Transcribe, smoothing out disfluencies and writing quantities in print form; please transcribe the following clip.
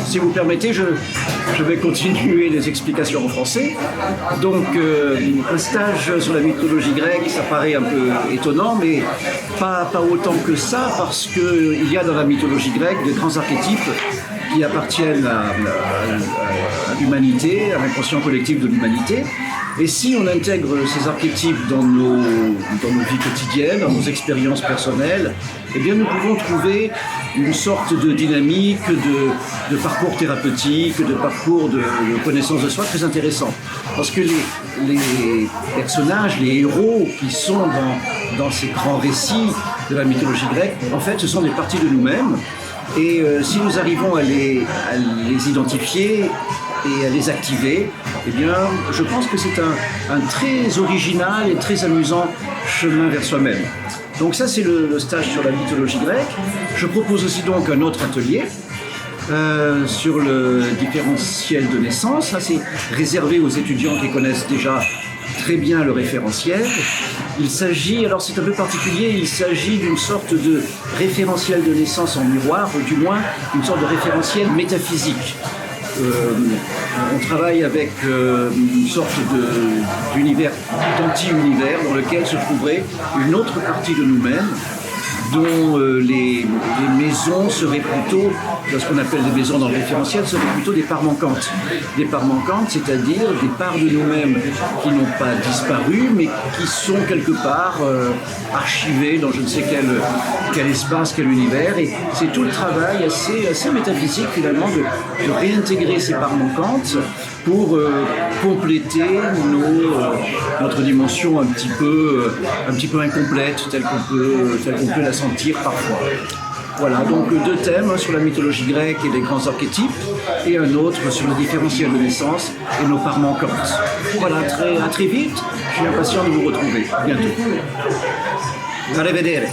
si vous permettez, je vais continuer les explications en français. Donc, un stage sur la mythologie grecque, ça paraît un peu étonnant, mais pas autant que ça, parce qu'il y a dans la mythologie grecque de grands archétypes qui appartiennent à l'humanité, à l'inconscient collectif de l'humanité. Et si on intègre ces archétypes dans nos vies quotidiennes, dans nos expériences personnelles, eh bien nous pouvons trouver une sorte de dynamique, de parcours thérapeutique, de parcours de connaissance de soi très intéressant. Parce que les personnages, les héros qui sont dans ces grands récits de la mythologie grecque, en fait, ce sont des parties de nous-mêmes. Et si nous arrivons à les identifier et à les activer, eh bien, je pense que c'est un très original et très amusant chemin vers soi-même. Donc ça, c'est le stage sur la mythologie grecque. Je propose aussi donc un autre atelier sur le différentiel de naissance. Ça, c'est réservé aux étudiants qui connaissent déjà très bien le référentiel. Il s'agit, alors c'est un peu particulier, il s'agit d'une sorte de référentiel de naissance en miroir, ou du moins une sorte de référentiel métaphysique. On travaille avec une sorte d'univers, d'anti-univers dans lequel se trouverait une autre partie de nous-mêmes dont les maisons seraient plutôt, ce qu'on appelle des maisons dans le référentiel, seraient plutôt des parts manquantes. Des parts manquantes, c'est-à-dire des parts de nous-mêmes qui n'ont pas disparu, mais qui sont quelque part archivées dans je ne sais quel espace, quel univers. Et c'est tout le travail assez métaphysique finalement de réintégrer ces parts manquantes pour compléter notre dimension un petit peu incomplète, telle qu'on peut la sentir parfois. Voilà, donc deux thèmes, un sur la mythologie grecque et les grands archétypes, et un autre sur le différentiel de naissance et nos parts manquantes. Voilà, à très vite, je suis impatient de vous retrouver. Bientôt. Arrivederci.